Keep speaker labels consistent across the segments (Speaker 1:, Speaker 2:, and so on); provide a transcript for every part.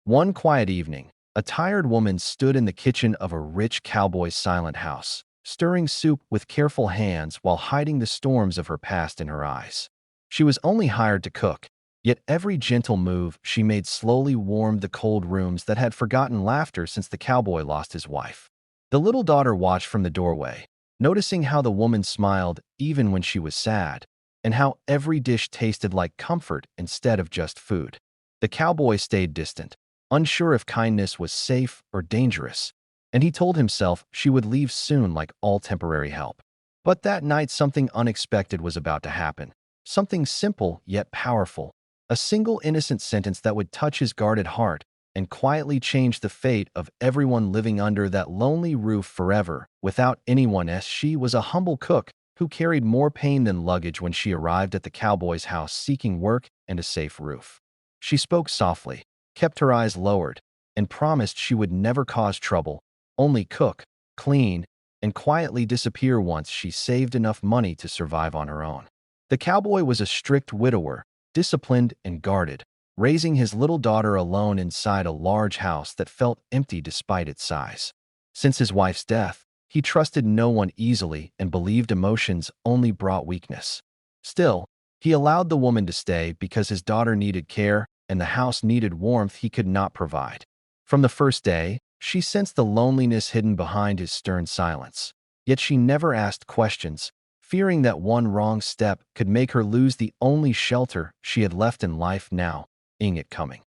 Speaker 1: One quiet evening, a tired woman stood in the kitchen of a rich cowboy's silent house, stirring soup with careful hands while hiding the storms of her past in her eyes. She was only hired to cook, yet every gentle move she made slowly warmed the cold rooms that had forgotten laughter since the cowboy lost his wife. The little daughter watched from the doorway, noticing how the woman smiled even when she was sad, and how every dish tasted like comfort instead of just food. The cowboy stayed distant, unsure if kindness was safe or dangerous, and he told himself she would leave soon like all temporary help. But that night something unexpected was about to happen. Something simple yet powerful. A single innocent sentence that would touch his guarded heart and quietly change the fate of everyone living under that lonely roof forever. Without anyone else, she was a humble cook who carried more pain than luggage when she arrived at the cowboy's house seeking work and a safe roof. She spoke softly, kept her eyes lowered, and promised she would never cause trouble, only cook, clean, and quietly disappear once she saved enough money to survive on her own. The cowboy was a strict widower, disciplined and guarded, raising his little daughter alone inside a large house that felt empty despite its size. Since his wife's death, he trusted no one easily and believed emotions only brought weakness. Still, he allowed the woman to stay because his daughter needed care and the house needed warmth he could not provide. From the first day, she sensed the loneliness hidden behind his stern silence. Yet she never asked questions, fearing that one wrong step could make her lose the only shelter she had left in life now, seeing it coming.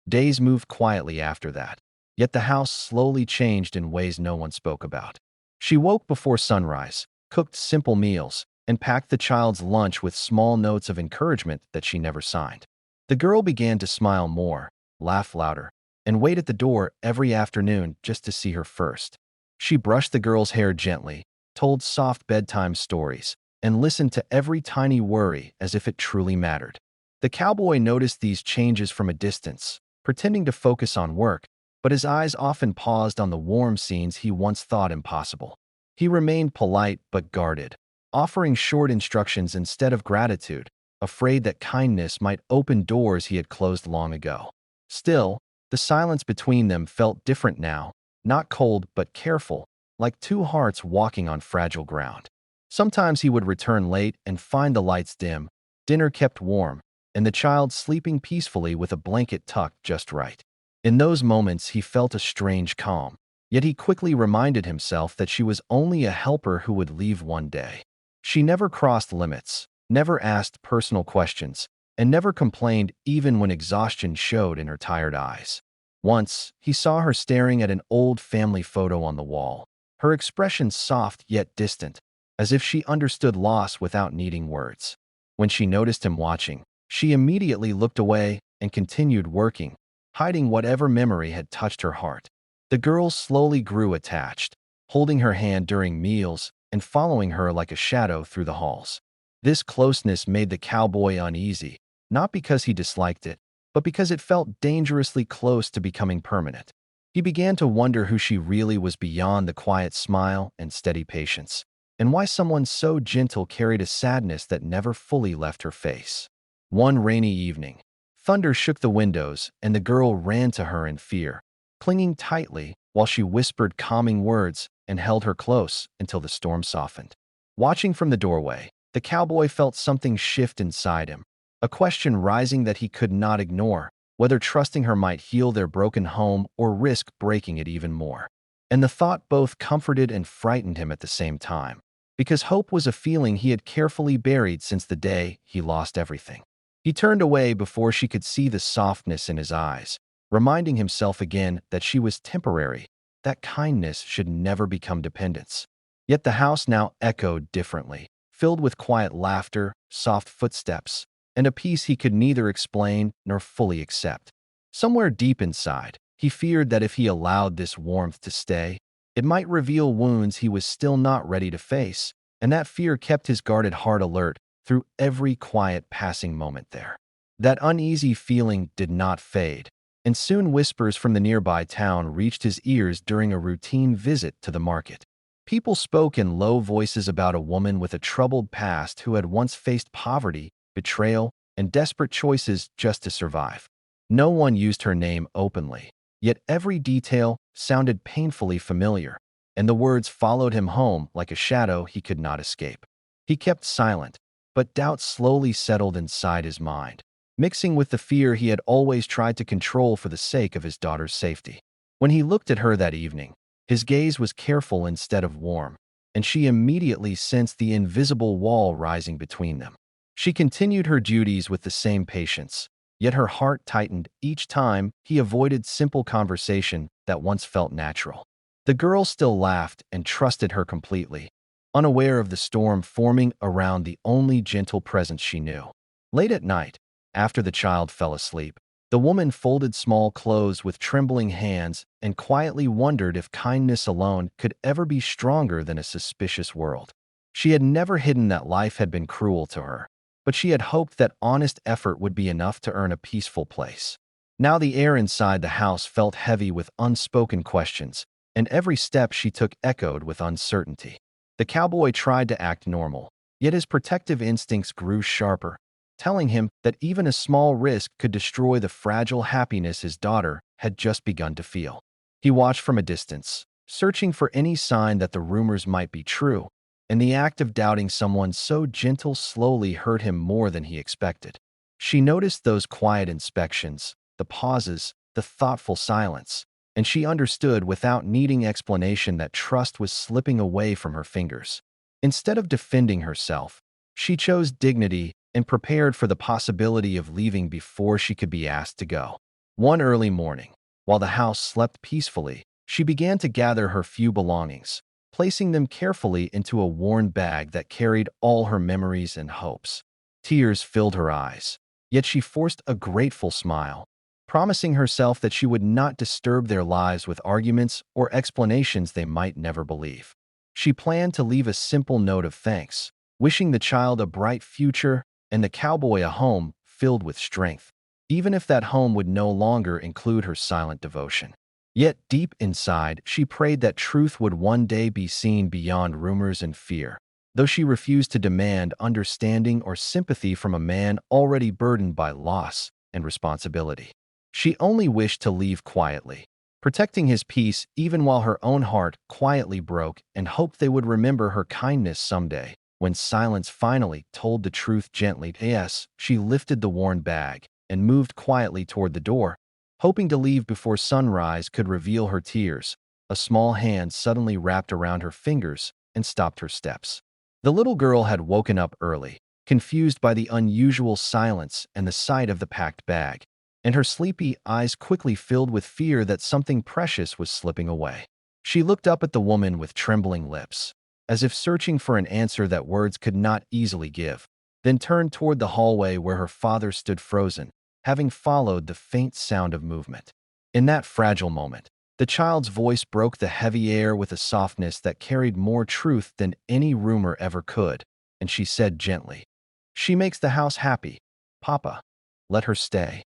Speaker 1: Days moved quietly after that, yet the house slowly changed in ways no one spoke about. She woke before sunrise, cooked simple meals, and packed the child's lunch with small notes of encouragement that she never signed. The girl began to smile more, laugh louder, and wait at the door every afternoon just to see her first. She brushed the girl's hair gently, told soft bedtime stories, and listened to every tiny worry as if it truly mattered. The cowboy noticed these changes from a distance, pretending to focus on work, but his eyes often paused on the warm scenes he once thought impossible. He remained polite but guarded, offering short instructions instead of gratitude, afraid that kindness might open doors he had closed long ago. Still, the silence between them felt different now, not cold but careful, like two hearts walking on fragile ground. Sometimes he would return late and find the lights dim, dinner kept warm, and the child sleeping peacefully with a blanket tucked just right. In those moments he felt a strange calm, yet he quickly reminded himself that she was only a helper who would leave one day. She never crossed limits, never asked personal questions, and never complained even when exhaustion showed in her tired eyes. Once, he saw her staring at an old family photo on the wall, her expression soft yet distant, as if she understood loss without needing words. When she noticed him watching, she immediately looked away and continued working, hiding whatever memory had touched her heart. The girl slowly grew attached, holding her hand during meals and following her like a shadow through the halls. This closeness made the cowboy uneasy, not because he disliked it, but because it felt dangerously close to becoming permanent. He began to wonder who she really was beyond the quiet smile and steady patience, and why someone so gentle carried a sadness that never fully left her face. One rainy evening, thunder shook the windows and the girl ran to her in fear, clinging tightly while she whispered calming words and held her close until the storm softened. Watching from the doorway, the cowboy felt something shift inside him, a question rising that he could not ignore, whether trusting her might heal their broken home or risk breaking it even more. And the thought both comforted and frightened him at the same time, because hope was a feeling he had carefully buried since the day he lost everything. He turned away before she could see the softness in his eyes, reminding himself again that she was temporary, that kindness should never become dependence. Yet the house now echoed differently, filled with quiet laughter, soft footsteps, and a peace he could neither explain nor fully accept. Somewhere deep inside, he feared that if he allowed this warmth to stay, it might reveal wounds he was still not ready to face, and that fear kept his guarded heart alert through every quiet passing moment there. That uneasy feeling did not fade, and soon whispers from the nearby town reached his ears during a routine visit to the market. People spoke in low voices about a woman with a troubled past who had once faced poverty, betrayal, and desperate choices just to survive. No one used her name openly, yet every detail sounded painfully familiar, and the words followed him home like a shadow he could not escape. He kept silent, but doubt slowly settled inside his mind, mixing with the fear he had always tried to control for the sake of his daughter's safety. When he looked at her that evening, his gaze was careful instead of warm, and she immediately sensed the invisible wall rising between them. She continued her duties with the same patience, yet her heart tightened each time he avoided simple conversation that once felt natural. The girl still laughed and trusted her completely, unaware of the storm forming around the only gentle presence she knew. Late at night, after the child fell asleep, the woman folded small clothes with trembling hands and quietly wondered if kindness alone could ever be stronger than a suspicious world. She had never hidden that life had been cruel to her, but she had hoped that honest effort would be enough to earn a peaceful place. Now the air inside the house felt heavy with unspoken questions, and every step she took echoed with uncertainty. The cowboy tried to act normal, yet his protective instincts grew sharper, telling him that even a small risk could destroy the fragile happiness his daughter had just begun to feel. He watched from a distance, searching for any sign that the rumors might be true, and the act of doubting someone so gentle slowly hurt him more than he expected. She noticed those quiet inspections, the pauses, the thoughtful silence, and she understood without needing explanation that trust was slipping away from her fingers. Instead of defending herself, she chose dignity and prepared for the possibility of leaving before she could be asked to go. One early morning, while the house slept peacefully, she began to gather her few belongings, placing them carefully into a worn bag that carried all her memories and hopes. Tears filled her eyes, yet she forced a grateful smile, promising herself that she would not disturb their lives with arguments or explanations they might never believe. She planned to leave a simple note of thanks, wishing the child a bright future and the cowboy a home filled with strength, even if that home would no longer include her silent devotion. Yet deep inside, she prayed that truth would one day be seen beyond rumors and fear, though she refused to demand understanding or sympathy from a man already burdened by loss and responsibility. She only wished to leave quietly, protecting his peace even while her own heart quietly broke, and hoped they would remember her kindness someday. When silence finally told the truth gently, yes, she lifted the worn bag and moved quietly toward the door, hoping to leave before sunrise could reveal her tears. A small hand suddenly wrapped around her fingers and stopped her steps. The little girl had woken up early, confused by the unusual silence and the sight of the packed bag, and her sleepy eyes quickly filled with fear that something precious was slipping away. She looked up at the woman with trembling lips, as if searching for an answer that words could not easily give, then turned toward the hallway where her father stood frozen, having followed the faint sound of movement. In that fragile moment, the child's voice broke the heavy air with a softness that carried more truth than any rumor ever could, and she said gently, "She makes the house happy. Papa, let her stay."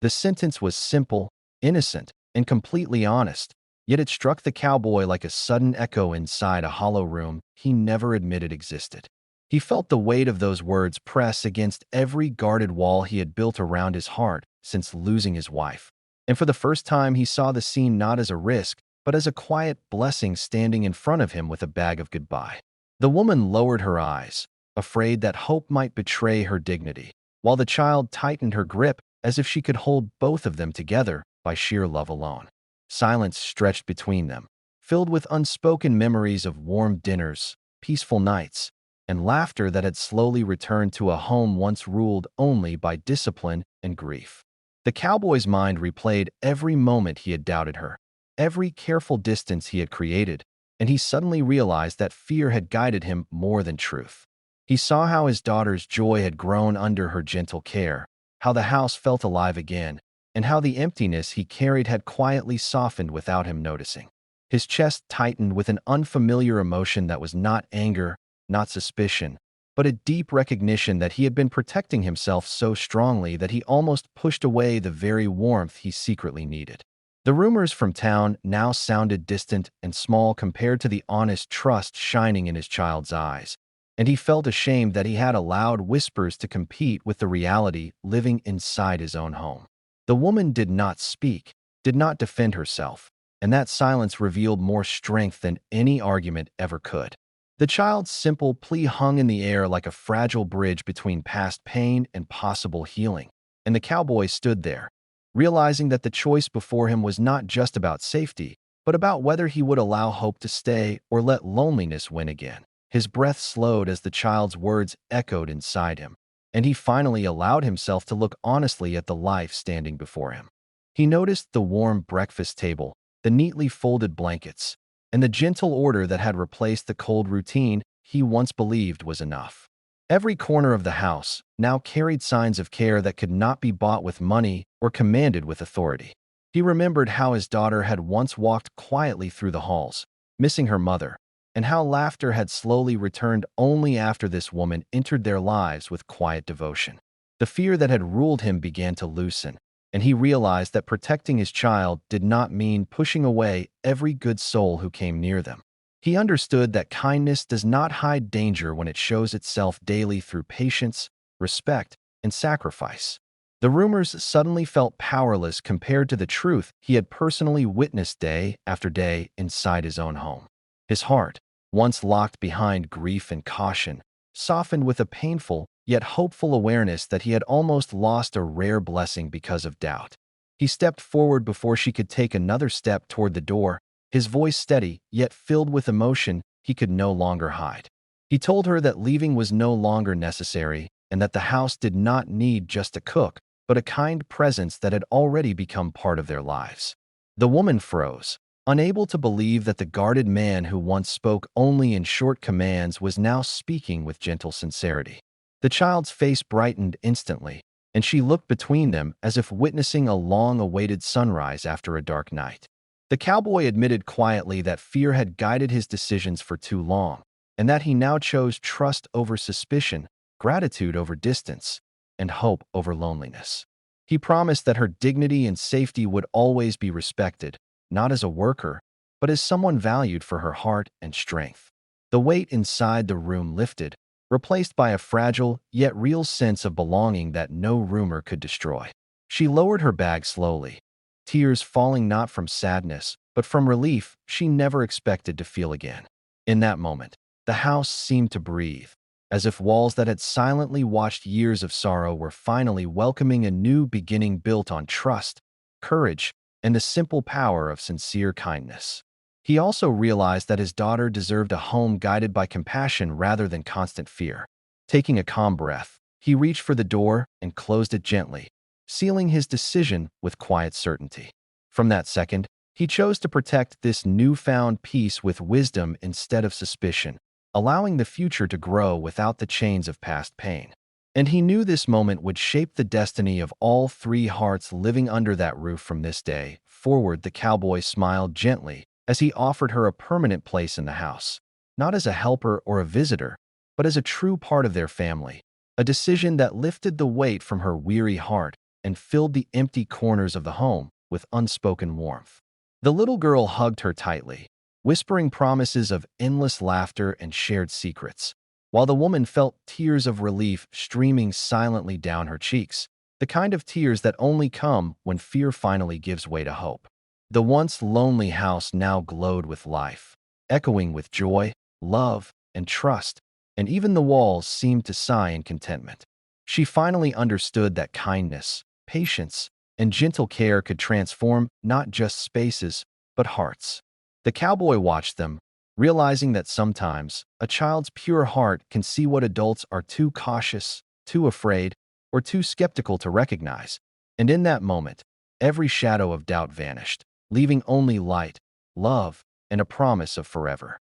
Speaker 1: The sentence was simple, innocent, and completely honest, yet it struck the cowboy like a sudden echo inside a hollow room he never admitted existed. He felt the weight of those words press against every guarded wall he had built around his heart since losing his wife. And for the first time, he saw the scene not as a risk, but as a quiet blessing standing in front of him with a bag of goodbye. The woman lowered her eyes, afraid that hope might betray her dignity, while the child tightened her grip as if she could hold both of them together by sheer love alone. Silence stretched between them, filled with unspoken memories of warm dinners, peaceful nights, and laughter that had slowly returned to a home once ruled only by discipline and grief. The cowboy's mind replayed every moment he had doubted her, every careful distance he had created, and he suddenly realized that fear had guided him more than truth. He saw how his daughter's joy had grown under her gentle care, how the house felt alive again, and how the emptiness he carried had quietly softened without him noticing. His chest tightened with an unfamiliar emotion that was not anger, not suspicion, but a deep recognition that he had been protecting himself so strongly that he almost pushed away the very warmth he secretly needed. The rumors from town now sounded distant and small compared to the honest trust shining in his child's eyes, and he felt ashamed that he had allowed whispers to compete with the reality living inside his own home. The woman did not speak, did not defend herself, and that silence revealed more strength than any argument ever could. The child's simple plea hung in the air like a fragile bridge between past pain and possible healing, and the cowboy stood there, realizing that the choice before him was not just about safety, but about whether he would allow hope to stay or let loneliness win again. His breath slowed as the child's words echoed inside him, and he finally allowed himself to look honestly at the life standing before him. He noticed the warm breakfast table, the neatly folded blankets, and the gentle order that had replaced the cold routine he once believed was enough. Every corner of the house now carried signs of care that could not be bought with money or commanded with authority. He remembered how his daughter had once walked quietly through the halls, missing her mother, and how laughter had slowly returned only after this woman entered their lives with quiet devotion. The fear that had ruled him began to loosen, and he realized that protecting his child did not mean pushing away every good soul who came near them. He understood that kindness does not hide danger when it shows itself daily through patience, respect, and sacrifice. The rumors suddenly felt powerless compared to the truth he had personally witnessed day after day inside his own home. His heart, once locked behind grief and caution, softened with a painful yet hopeful awareness that he had almost lost a rare blessing because of doubt. He stepped forward before she could take another step toward the door, his voice steady yet filled with emotion he could no longer hide. He told her that leaving was no longer necessary and that the house did not need just a cook, but a kind presence that had already become part of their lives. The woman froze, unable to believe that the guarded man who once spoke only in short commands was now speaking with gentle sincerity. The child's face brightened instantly, and she looked between them as if witnessing a long-awaited sunrise after a dark night. The cowboy admitted quietly that fear had guided his decisions for too long, and that he now chose trust over suspicion, gratitude over distance, and hope over loneliness. He promised that her dignity and safety would always be respected, not as a worker, but as someone valued for her heart and strength. The weight inside the room lifted, replaced by a fragile yet real sense of belonging that no rumor could destroy. She lowered her bag slowly, tears falling not from sadness, but from relief she never expected to feel again. In that moment, the house seemed to breathe, as if walls that had silently watched years of sorrow were finally welcoming a new beginning built on trust, courage, and the simple power of sincere kindness. He also realized that his daughter deserved a home guided by compassion rather than constant fear. Taking a calm breath, he reached for the door and closed it gently, sealing his decision with quiet certainty. From that second, he chose to protect this newfound peace with wisdom instead of suspicion, allowing the future to grow without the chains of past pain. And he knew this moment would shape the destiny of all three hearts living under that roof from this day forward. The cowboy smiled gently as he offered her a permanent place in the house, not as a helper or a visitor, but as a true part of their family, a decision that lifted the weight from her weary heart and filled the empty corners of the home with unspoken warmth. The little girl hugged her tightly, whispering promises of endless laughter and shared secrets, while the woman felt tears of relief streaming silently down her cheeks, the kind of tears that only come when fear finally gives way to hope. The once lonely house now glowed with life, echoing with joy, love, and trust, and even the walls seemed to sigh in contentment. She finally understood that kindness, patience, and gentle care could transform not just spaces, but hearts. The cowboy watched them, realizing that sometimes a child's pure heart can see what adults are too cautious, too afraid, or too skeptical to recognize. And in that moment, every shadow of doubt vanished, leaving only light, love, and a promise of forever.